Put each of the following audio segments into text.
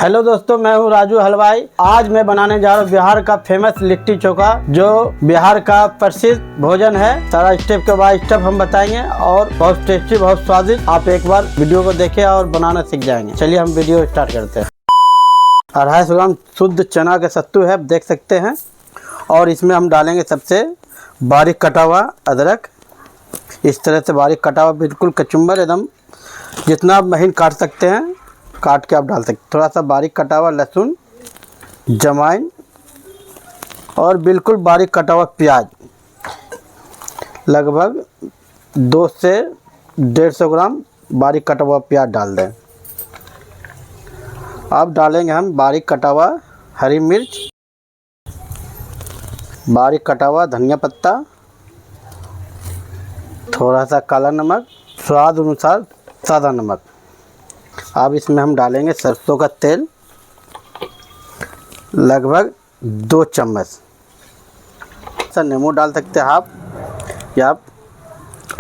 Hello दोस्तों, मैं हूं राजू हलवाई। आज मैं बनाने जा रहा हूं बिहार का फेमस लिट्टी चोखा, जो बिहार का प्रसिद्ध भोजन है। सारा स्टेप के बाद स्टेप हम बताएंगे और बहुत टेस्टी, बहुत स्वादिष्ट। आप एक बार वीडियो को देखें और बनाना सीख जाएंगे। चलिए हम वीडियो स्टार्ट करते हैं। 250 ग्राम शुद्ध चना के सत्तू है, देख सकते हैं। और इसमें हम डालेंगे सबसे बारीक कटा हुआ अदरक। इस तरह से बारीक कटा हुआ, बिल्कुल कचुम्बर एकदम, जितना आप महीन काट सकते हैं काट के आप डाल सकते। थोड़ा सा बारीक कटा हुआ लहसुन, जमाइन और बिल्कुल बारीक कटा हुआ प्याज, लगभग 2 से 150 ग्राम बारीक कटा हुआ प्याज डाल दें। अब डालेंगे हम बारीक कटा हुआ हरी मिर्च, बारीक कटा हुआ धनिया पत्ता, थोड़ा सा काला नमक, स्वाद अनुसार सादा नमक। अब इसमें हम डालेंगे सरसों का तेल, लगभग 2 चम्मच। सर नींबू डाल सकते हैं आप, या आप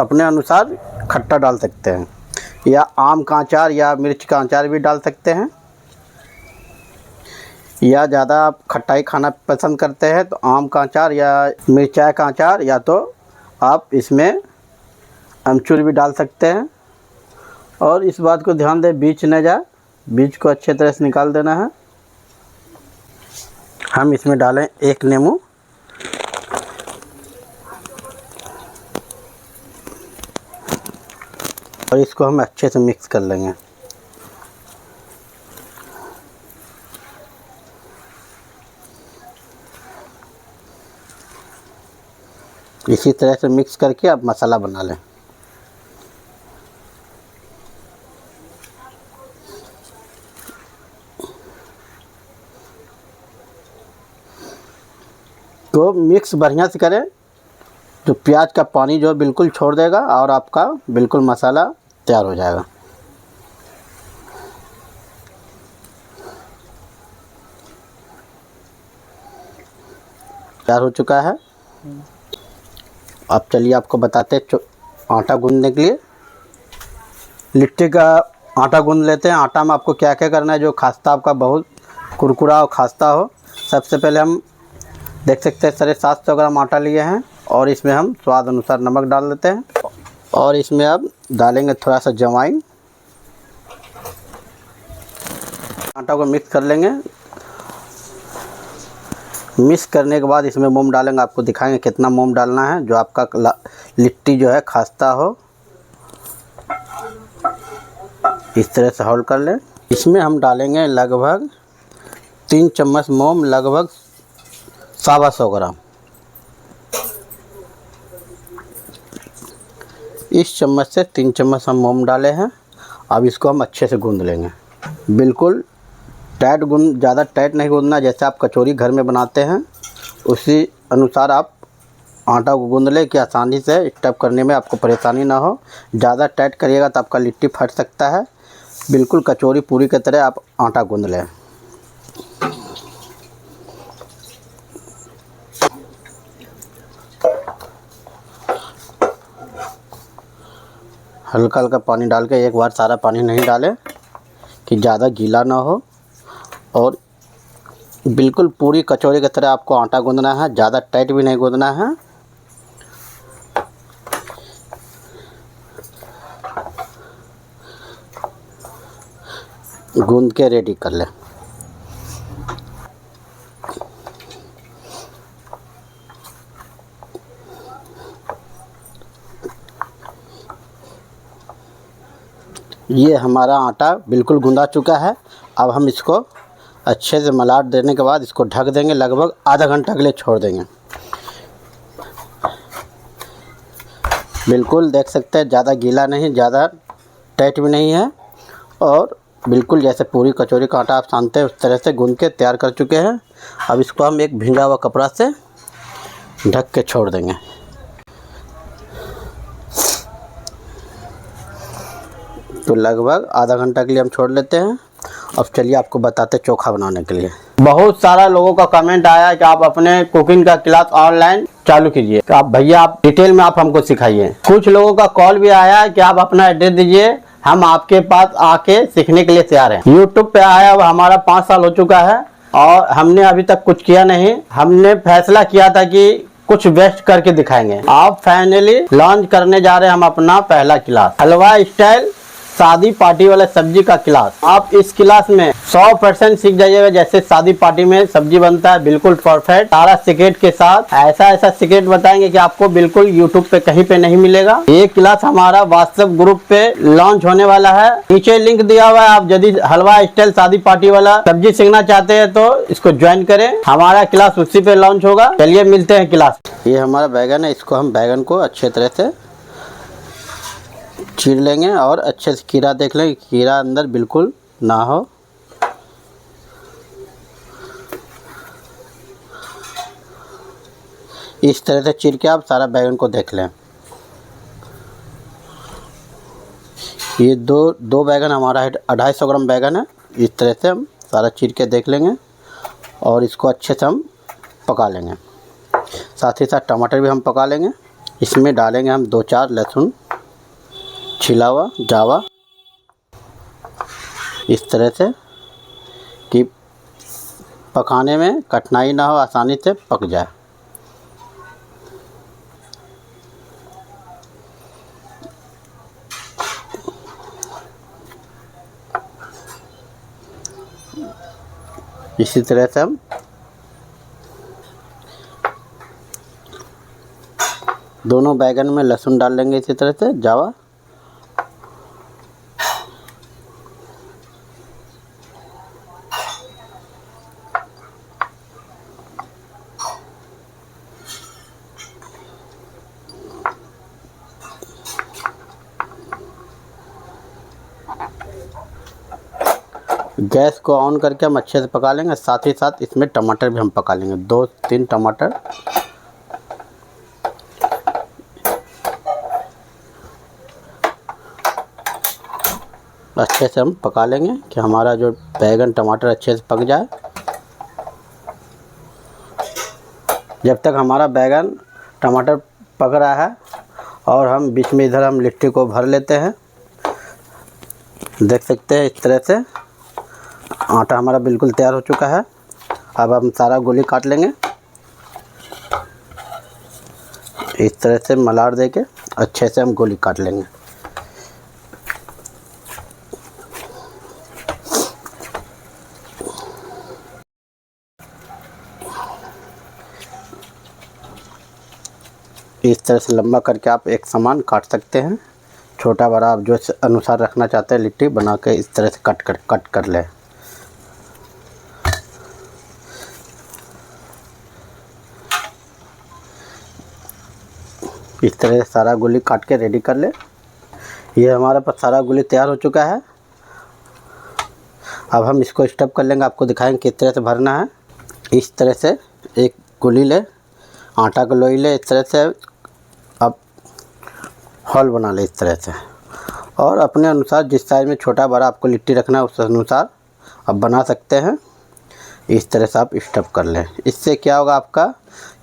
अपने अनुसार खट्टा डाल सकते हैं, या आम का अचार या मिर्च का अचार भी डाल सकते हैं। या ज़्यादा आप खट्टाई खाना पसंद करते हैं तो आम का अचार या मिर्चाई का अचार, या तो आप इसमें अमचूर भी डाल सकते हैं। और इस बात को ध्यान दें, बीज न जाए, बीज को अच्छे तरह से निकाल देना है। हम इसमें डालें 1 नींबू, और इसको हम अच्छे से मिक्स कर लेंगे। इसी तरह से मिक्स करके आप मसाला बना लें। तो मिक्स बढ़िया से करें, तो प्याज का पानी जो बिल्कुल छोड़ देगा और आपका बिल्कुल मसाला तैयार हो जाएगा। तैयार हो चुका है। अब चलिए आपको बताते हैं आटा गूंदने के लिए। लिट्टी का आटा गूंद लेते हैं। आटा में आपको क्या क्या करना है, जो खास्ता आपका बहुत कुरकुरा और खास्ता हो। सबसे पहले हम देख सकते हैं 750 ग्राम आटा लिए हैं, और इसमें हम स्वाद अनुसार नमक डाल देते हैं। और इसमें अब डालेंगे थोड़ा सा जवाइन। आटा को मिक्स कर लेंगे। मिक्स करने के बाद इसमें मोम डालेंगे। आपको दिखाएंगे कितना मोम डालना है, जो आपका लिट्टी जो है खास्ता हो। इस तरह से होल्ड कर लें। इसमें हम डालेंगे लगभग 3 चम्मच मोम, लगभग 125 ग्राम। इस चम्मच से 3 चम्मच हम मोम डाले हैं। अब इसको हम अच्छे से गूंद लेंगे। बिल्कुल टाइट गूंद, ज़्यादा टाइट नहीं गूंदना। जैसे आप कचौरी घर में बनाते हैं उसी अनुसार आप आटा को गूंद लें, कि आसानी से स्टफ करने में आपको परेशानी ना हो। ज़्यादा टाइट करिएगा तो आपका लिट्टी फट सकता है। बिल्कुल कचौरी पूरी की तरह आप आटा गूंद लें। हल्का हल्का पानी डाल के, एक बार सारा पानी नहीं डालें कि ज़्यादा गीला ना हो। और बिल्कुल पूरी कचौरी की तरह आपको आटा गूंदना है, ज़्यादा टाइट भी नहीं गूंदना है। गूंद के रेडी कर लें। ये हमारा आटा बिल्कुल गूंदा चुका है। अब हम इसको अच्छे से मलाट देने के बाद इसको ढक देंगे, लगभग आधा घंटा के लिए छोड़ देंगे। बिल्कुल देख सकते हैं, ज़्यादा गीला नहीं, ज़्यादा टाइट भी नहीं है। और बिल्कुल जैसे पूरी कचौरी का आटा आप सानते हैं उस तरह से गूंद के तैयार कर चुके हैं। अब इसको हम एक भींगा हुआ कपड़ा से ढक के छोड़ देंगे। तो लगभग आधा घंटा के लिए हम छोड़ लेते हैं। अब चलिए आपको बताते हैं चोखा बनाने के लिए। बहुत सारा लोगों का कमेंट आया कि आप अपने कुकिंग का क्लास ऑनलाइन चालू कीजिए। तो आप भैया आप डिटेल में आप हमको सिखाइए। कुछ लोगों का कॉल भी आया कि आप अपना एड्रेस दीजिए, हम आपके पास आके सीखने के लिए तैयार हैं। YouTube पे आया अब हमारा 5 साल हो चुका है और हमने अभी तक कुछ किया नहीं। हमने फैसला किया था कि कुछ बेस्ट करके दिखाएंगे। आप फाइनली लॉन्च करने जा रहे हैं हम अपना पहला क्लास, हलवा स्टाइल शादी पार्टी वाला सब्जी का क्लास। आप इस क्लास में 100% सीख जाइएगा जैसे शादी पार्टी में सब्जी बनता है, बिल्कुल परफेक्ट, सारा सीक्रेट के साथ। ऐसा सीक्रेट बताएंगे कि आपको बिल्कुल यूट्यूब पे कहीं पे नहीं मिलेगा। ये क्लास हमारा व्हाट्सएप ग्रुप पे लॉन्च होने वाला है, नीचे लिंक दिया हुआ है। आप यदि हलवा स्टाइल शादी पार्टी वाला सब्जी सीखना चाहते हैं तो इसको ज्वाइन करें, हमारा क्लास उसी पे लॉन्च होगा। चलिए मिलते हैं क्लास। ये हमारा बैगन है, इसको हम बैगन को अच्छे तरह से चीर लेंगे और अच्छे से कीड़ा देख लेंगे, कीड़ा अंदर बिल्कुल ना हो। इस तरह से चीर के आप सारा बैगन को देख लें। ये दो बैगन हमारा है, 250 ग्राम बैगन है। इस तरह से हम सारा चीर के देख लेंगे और इसको अच्छे से हम पका लेंगे। साथ ही साथ टमाटर भी हम पका लेंगे। इसमें डालेंगे हम 2-4 लहसुन छिला हुआ जावा, इस तरह से कि पकाने में कठिनाई ना हो, आसानी से पक जाए। इसी तरह से हम दोनों बैगन में लहसुन डाल लेंगे, इसी तरह से जावा। गैस को ऑन करके हम अच्छे से पका लेंगे। साथ ही साथ इसमें टमाटर भी हम पका लेंगे, 2-3 टमाटर। अच्छे से हम पका लेंगे कि हमारा जो बैगन टमाटर अच्छे से पक जाए। जब तक हमारा बैगन टमाटर पक रहा है और हम बीच में इधर हम लिट्टी को भर लेते हैं। देख सकते हैं इस तरह से आटा हमारा बिल्कुल तैयार हो चुका है। अब हम सारा गोली काट लेंगे, इस तरह से मलाड़ देके अच्छे से हम गोली काट लेंगे। इस तरह से लंबा करके आप एक समान काट सकते हैं। छोटा बड़ा आप जो अनुसार रखना चाहते हैं लिट्टी बना के इस तरह से कट कर लें। इस तरह से सारा गोली काट के रेडी कर ले। ये हमारे पास सारा गोली तैयार हो चुका है। अब हम इसको स्टफ कर लेंगे, आपको दिखाएंगे किस तरह से भरना है। इस तरह से एक गोली ले, आटा को लोई ले, इस तरह से अब हॉल बना ले इस तरह से, और अपने अनुसार जिस साइज में छोटा बड़ा आपको लिट्टी रखना है उस अनुसार आप बना सकते हैं। इस तरह से आप स्टफ कर लें। इससे क्या होगा, आपका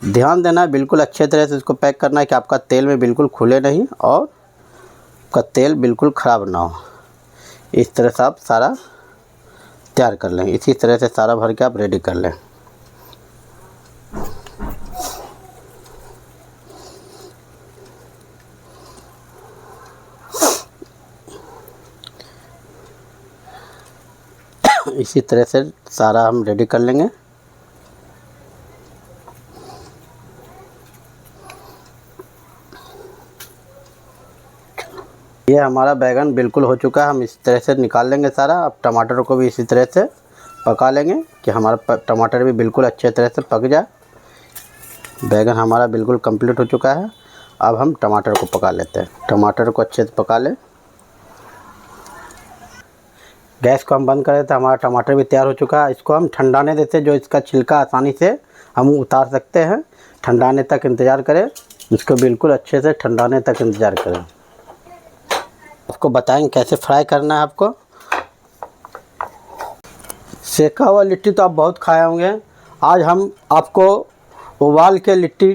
ध्यान देना है बिल्कुल अच्छे तरह से इसको पैक करना है कि आपका तेल में बिल्कुल खुले नहीं और आपका तेल बिल्कुल ख़राब ना हो। इस तरह से आप सारा तैयार कर लें। इसी तरह से सारा भर के आप रेडी कर लें। इसी तरह से सारा हम रेडी कर लेंगे। ये हमारा बैगन बिल्कुल हो चुका है, हम इस तरह से निकाल लेंगे सारा। अब टमाटर को भी इसी तरह से पका लेंगे कि हमारा टमाटर भी बिल्कुल अच्छे तरह से पक जाए। बैगन हमारा बिल्कुल कंप्लीट हो चुका है। अब हम टमाटर को पका लेते हैं। टमाटर को अच्छे से पका लें। गैस को हम बंद कर देते हैं। हमारा टमाटर भी तैयार हो चुका है। इसको हम ठंडाने देते हैं, जो इसका छिलका आसानी से हम उतार सकते हैं। ठंडाने तक इंतज़ार करें, इसको बिल्कुल अच्छे से ठंडाने तक इंतज़ार करें। आपको बताएंगे कैसे फ्राई करना है। आपको सेका हुआ लिट्टी तो आप बहुत खाए होंगे, आज हम आपको उबाल के लिट्टी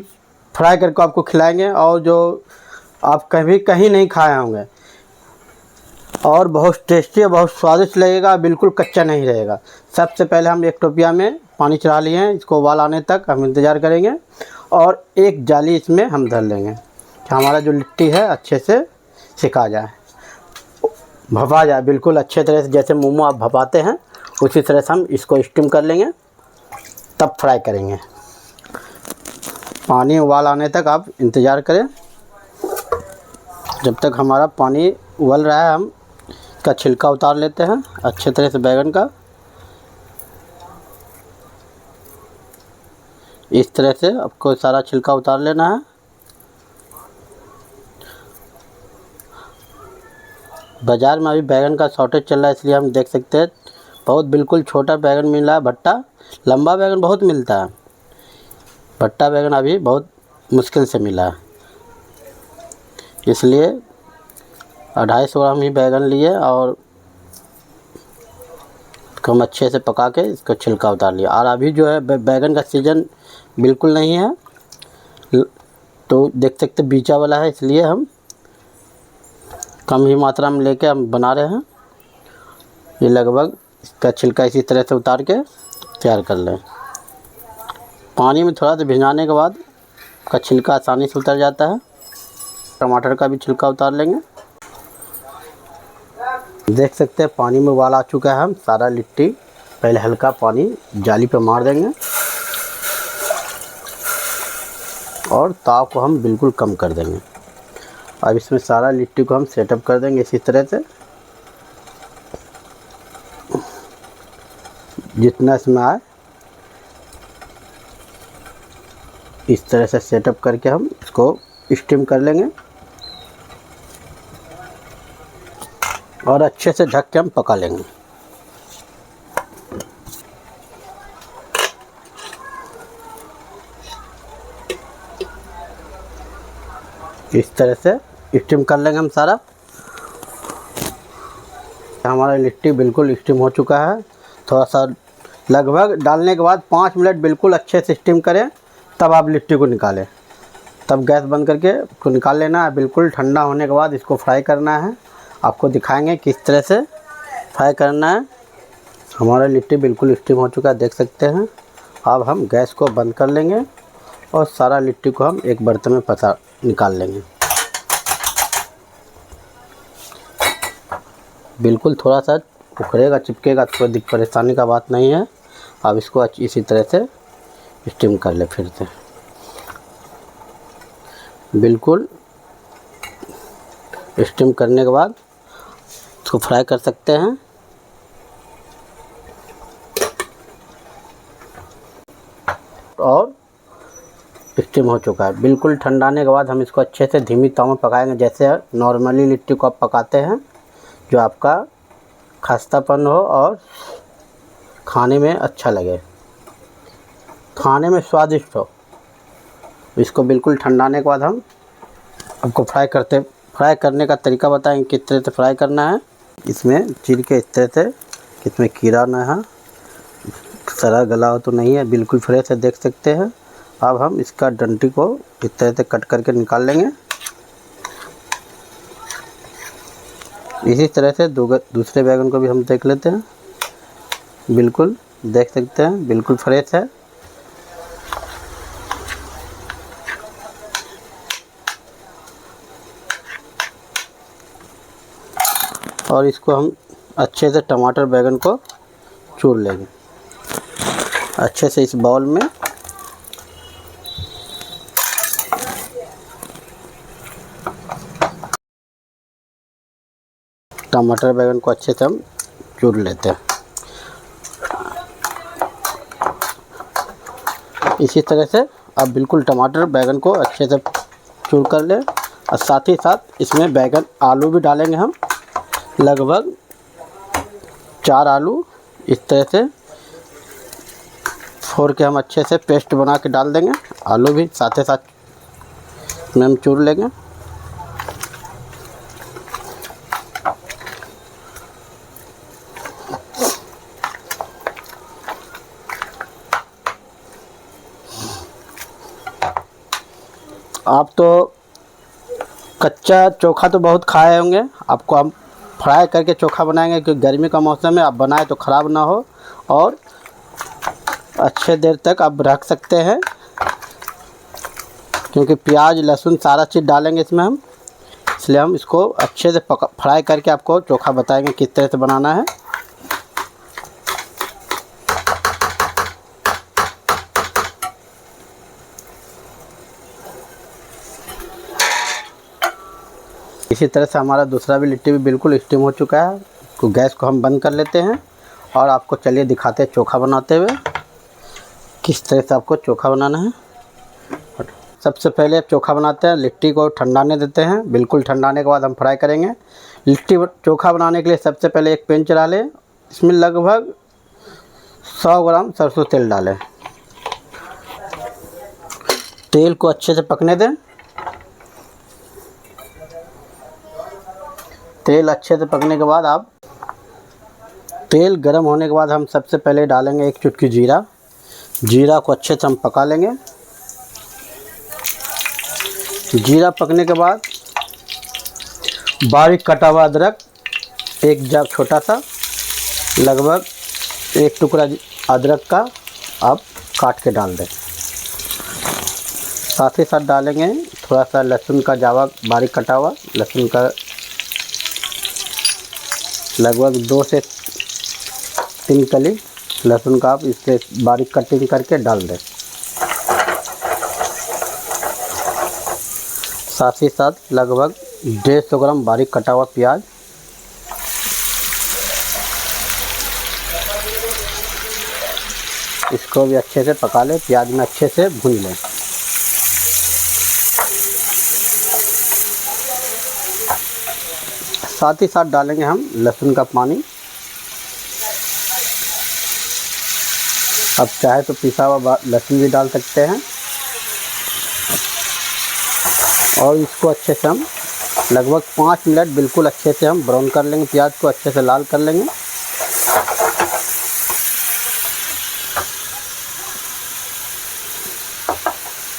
फ्राई करके आपको खिलाएंगे, और जो आप कभी कहीं नहीं खाए होंगे। और बहुत टेस्टी, बहुत स्वादिष्ट लगेगा, बिल्कुल कच्चा नहीं रहेगा। सबसे पहले हम एक टोपिया में पानी चढ़ा लिए हैं, इसको उबाल आने तक हम इंतज़ार करेंगे और एक जाली इसमें हम धर लेंगे कि हमारा जो लिट्टी है अच्छे से सिका जाए, भपा जाए बिल्कुल अच्छे तरह से। जैसे मोमो आप भपाते हैं उसी तरह से हम इसको स्टीम कर लेंगे, तब फ्राई करेंगे। पानी उबाल आने तक आप इंतज़ार करें। जब तक हमारा पानी उबल रहा है हम इसका छिलका उतार लेते हैं अच्छे तरह से बैगन का। इस तरह से आपको सारा छिलका उतार लेना है। बाज़ार में अभी बैगन का शॉर्टेज चल रहा है, इसलिए हम देख सकते हैं बहुत बिल्कुल छोटा बैगन मिला है। भट्टा लंबा बैगन बहुत मिलता है, भट्टा बैगन अभी बहुत मुश्किल से मिला है, इसलिए 250 ग्राम ही बैगन लिए और इसको हम अच्छे से पका के इसको छिलका उतार लिया। और अभी जो है बैगन का सीज़न बिल्कुल नहीं है, तो देख सकते बीचा वाला है, इसलिए हम कम ही मात्रा में लेके हम बना रहे हैं। ये लगभग इसका छिलका इसी तरह से उतार के तैयार कर लें। पानी में थोड़ा सा भिजाने के बाद इसका छिलका आसानी से उतर जाता है। टमाटर का भी छिलका उतार लेंगे। देख सकते हैं पानी में उबाल आ चुका है। हम सारा लिट्टी पहले हल्का पानी जाली पे मार देंगे और ताव को हम बिल्कुल कम कर देंगे। अब इसमें सारा लिट्टी को हम सेटअप कर देंगे इसी तरह से, जितना इसमें आए इस तरह से सेटअप करके हम इसको स्टीम कर लेंगे और अच्छे से ढक के हम पका लेंगे। इस तरह से स्टीम कर लेंगे हम सारा। हमारा लिट्टी बिल्कुल स्टीम हो चुका है। थोड़ा सा लगभग डालने के बाद 5 मिनट बिल्कुल अच्छे से स्टीम करें, तब आप लिट्टी को निकालें। तब गैस बंद करके इसको निकाल लेना है। बिल्कुल ठंडा होने के बाद इसको फ्राई करना है। आपको दिखाएंगे किस तरह से फ्राई करना है। हमारा लिट्टी बिल्कुल स्टीम हो चुका है, देख सकते हैं। अब हम गैस को बंद कर लेंगे और सारा लिट्टी को हम एक बर्तन में निकाल लेंगे। बिल्कुल थोड़ा सा उखड़ेगा, चिपकेगा, कोई परेशानी का बात नहीं है। अब इसको इसी तरह से स्टीम कर ले फिर से। बिल्कुल स्टीम करने के बाद इसको फ्राई कर सकते हैं। और स्टीम हो चुका है। बिल्कुल ठंडाने के बाद हम इसको अच्छे से धीमी ताव में पकाएंगे, जैसे नॉर्मली लिट्टी को आप पकाते हैं, जो आपका खस्तापन हो और खाने में अच्छा लगे, खाने में स्वादिष्ट हो। इसको बिल्कुल ठंडाने के बाद हम आपको फ्राई करने का तरीका बताएंगे किस तरह से फ्राई करना है। इसमें चीर के इस तरह से, इसमें कीड़ा ना है, सड़ा गला हो तो नहीं है, बिल्कुल फ्रेश है, देख सकते हैं। अब हम इसका डंटी को इस तरह से कट करके निकाल लेंगे। इसी तरह से दूसरे बैगन को भी हम देख लेते हैं। बिल्कुल देख सकते हैं, बिल्कुल फ्रेश है। और इसको हम अच्छे से टमाटर बैगन को चूर लेंगे अच्छे से इस बाउल में। टमाटर बैगन को अच्छे से हम चूर लेते हैं। इसी तरह से अब बिल्कुल टमाटर बैगन को अच्छे से चूर कर लें और साथ ही साथ इसमें बैगन आलू भी डालेंगे हम। लगभग 4 आलू इस तरह से फोड़ के हम अच्छे से पेस्ट बना के डाल देंगे। आलू भी साथ ही साथ इसमें हम चूर लेंगे। आप तो कच्चा चोखा तो बहुत खाए होंगे, आपको हम फ्राई करके चोखा बनाएंगे, क्योंकि गर्मी का मौसम है, आप बनाए तो ख़राब ना हो और अच्छे देर तक आप रख सकते हैं, क्योंकि प्याज लहसुन सारा चीज़ डालेंगे इसमें हम, इसलिए हम इसको अच्छे से फ्राई करके आपको चोखा बताएंगे किस तरह से बनाना है। इसी तरह से हमारा दूसरा भी लिट्टी भी बिल्कुल स्टीम हो चुका है, तो गैस को हम बंद कर लेते हैं और आपको चलिए दिखाते हैं चोखा बनाते हुए किस तरह से आपको चोखा बनाना है। सबसे पहले आप चोखा बनाते हैं, लिट्टी को ठंडाने देते हैं, बिल्कुल ठंडाने के बाद हम फ्राई करेंगे। लिट्टी चोखा बनाने के लिए सबसे पहले एक पैन चला लें, इसमें लगभग 100 ग्राम सरसों तेल डालें। तेल को अच्छे से पकने दें। तेल अच्छे से पकने के बाद आप तेल गर्म होने के बाद हम सबसे पहले डालेंगे एक चुटकी जीरा। जीरा को अच्छे से हम पका लेंगे। जीरा पकने के बाद बारीक कटा हुआ अदरक, एक जब छोटा सा, लगभग एक टुकड़ा अदरक का आप काट के डाल दें। साथ ही साथ डालेंगे थोड़ा सा लहसुन का जावा बारीक कटा हुआ, लहसुन का लगभग 2 से 3 कली लहसुन का आप इससे बारीक कटिंग करके डाल दें। साथ ही साथ लगभग 150 ग्राम बारीक कटा हुआ प्याज, इसको भी अच्छे से पका लें, प्याज में अच्छे से भून लें। साथ ही साथ डालेंगे हम लहसुन का पानी। अब चाहे तो पिसा हुआ लहसुन भी डाल सकते हैं और इसको अच्छे से हम लगभग 5 मिनट बिल्कुल अच्छे से हम ब्राउन कर लेंगे, प्याज को अच्छे से लाल कर लेंगे।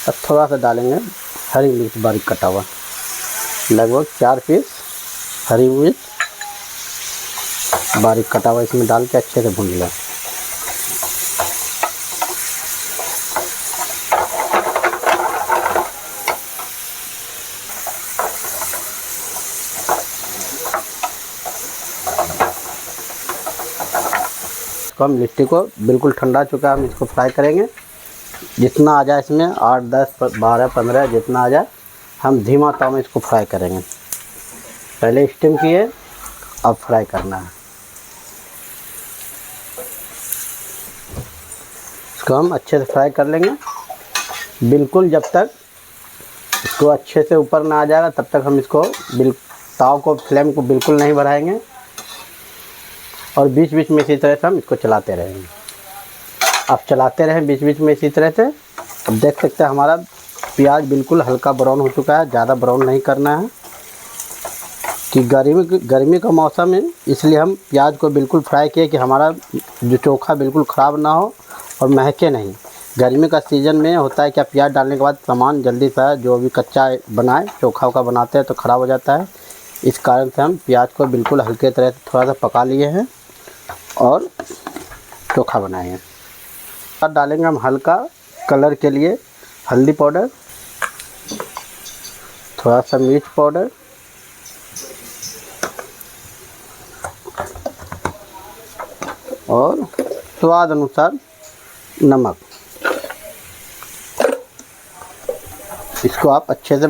अब थोड़ा सा डालेंगे हरी मिर्च बारीक कटा हुआ, लगभग 4 पीस हरी मिर्च बारीक कटा हुआ इसमें डाल के अच्छे से भून लें। तो हम लिट्टी को बिल्कुल ठंडा चुका है, हम इसको फ्राई करेंगे। जितना आ जाए इसमें 8, 10, 12, 15 जितना आ जाए, हम धीमा ताव में इसको फ्राई करेंगे। पहले स्टीम किए, अब फ्राई करना है। इसको हम अच्छे से फ्राई कर लेंगे, बिल्कुल जब तक इसको अच्छे से ऊपर ना आ जाएगा तब तक हम इसको ताव को फ्लेम को बिल्कुल नहीं बढ़ाएंगे और बीच बीच में इसी तरह से हम इसको चलाते रहेंगे। आप चलाते रहें बीच बीच में इसी तरह से। अब देख सकते हैं हमारा प्याज बिल्कुल हल्का ब्राउन हो चुका है, ज़्यादा ब्राउन नहीं करना है कि गर्मी का मौसम है, इसलिए हम प्याज को बिल्कुल फ्राई किए कि हमारा जो चोखा बिल्कुल ख़राब ना हो और महके नहीं। गर्मी का सीज़न में होता है क्या, प्याज डालने के बाद सामान जल्दी से जो भी कच्चा बनाए चोखा वोखा बनाते हैं तो ख़राब हो जाता है। इस कारण से हम प्याज को बिल्कुल हल्के तरह से थोड़ा सा पका लिए हैं और चोखा बनाएंगे। अब डालेंगे हम हल्का कलर के लिए हल्दी पाउडर, थोड़ा सा मिर्च पाउडर और स्वाद अनुसार नमक। इसको आप अच्छे से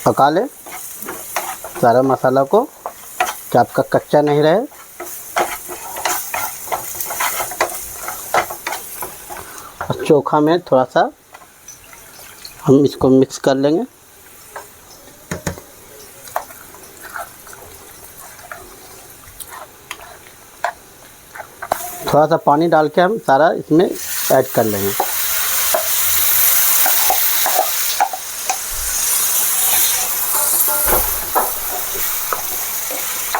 पका लें सारा मसाला को कि आपका कच्चा नहीं रहे। और चोखा में थोड़ा सा हम इसको मिक्स कर लेंगे। थोड़ा सा पानी डाल के हम सारा इसमें ऐड कर लेंगे।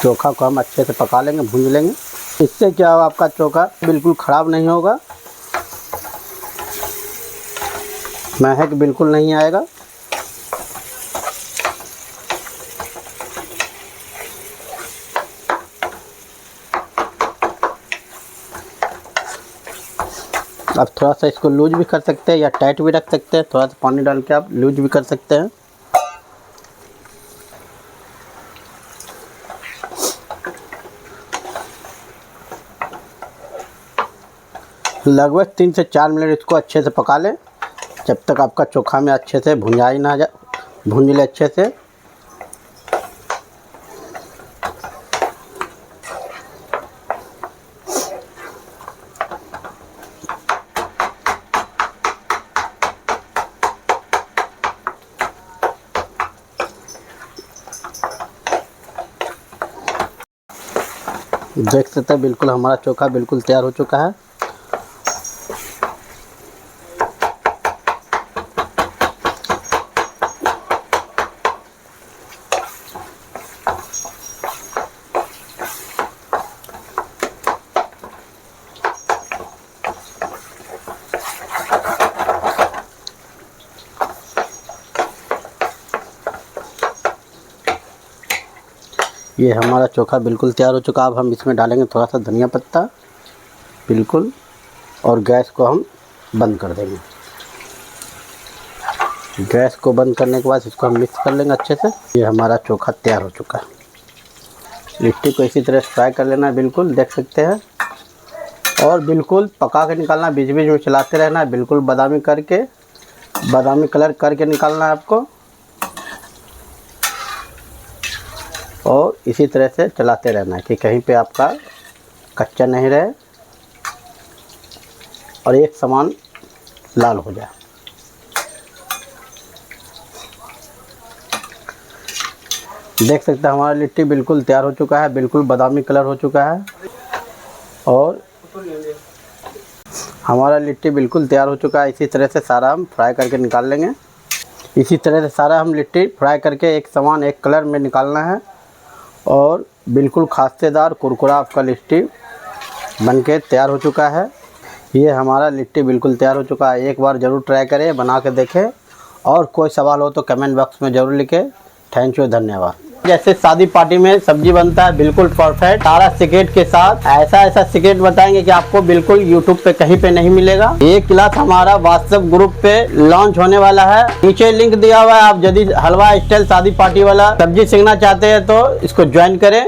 चोखा को हम अच्छे से पका लेंगे, भून लेंगे। इससे क्या होगा, आपका चोखा बिल्कुल ख़राब नहीं होगा, महक बिल्कुल नहीं आएगा। अब थोड़ा सा इसको लूज भी कर सकते हैं या टाइट भी रख सकते हैं, थोड़ा सा पानी डाल के आप लूज भी कर सकते हैं। लगभग 3 से 4 मिनट इसको अच्छे से पका लें, जब तक आपका चोखा में अच्छे से भुंजाई ना जाए, भूंज ले अच्छे से। देख सकते हैं बिल्कुल हमारा चोखा बिल्कुल तैयार हो चुका है। ये हमारा चोखा बिल्कुल तैयार हो चुका। अब हम इसमें डालेंगे थोड़ा सा धनिया पत्ता बिल्कुल, और गैस को हम बंद कर देंगे। गैस को बंद करने के बाद इसको हम मिक्स कर लेंगे अच्छे से। ये हमारा चोखा तैयार हो चुका है। लिट्टी को इसी तरह फ्राई कर लेना है बिल्कुल, देख सकते हैं, और बिल्कुल पका के निकालना, बीच बीच में चलाते रहना है, बिल्कुल बादामी करके, बादामी कलर करके निकालना है आपको, और इसी तरह से चलाते रहना है कि कहीं पे आपका कच्चा नहीं रहे और एक समान लाल हो जाए। देख सकते हैं हमारा लिट्टी बिल्कुल तैयार हो चुका है, बिल्कुल बादामी कलर हो चुका है, और हमारा लिट्टी बिल्कुल तैयार हो चुका है। इसी तरह से सारा हम फ्राई करके निकाल लेंगे। इसी तरह से सारा हम लिट्टी फ्राई करके एक समान एक कलर में निकालना है, और बिल्कुल खास्तेदार कुरकुरा आपका लिट्टी बनके तैयार हो चुका है। ये हमारा लिट्टी बिल्कुल तैयार हो चुका है। एक बार ज़रूर ट्राई करें, बना के देखें, और कोई सवाल हो तो कमेंट बॉक्स में ज़रूर लिखें। थैंक यू, धन्यवाद। जैसे शादी पार्टी में सब्जी बनता है बिल्कुल परफेक्ट, सारा सीक्रेट के साथ, ऐसा सीक्रेट बताएंगे कि आपको बिल्कुल यूट्यूब पे कहीं पे नहीं मिलेगा। ये क्लास हमारा व्हाट्सएप ग्रुप पे लॉन्च होने वाला है, नीचे लिंक दिया हुआ है। आप यदि हलवा स्टाइल शादी पार्टी वाला सब्जी सीखना चाहते हैं तो इसको ज्वाइन करें।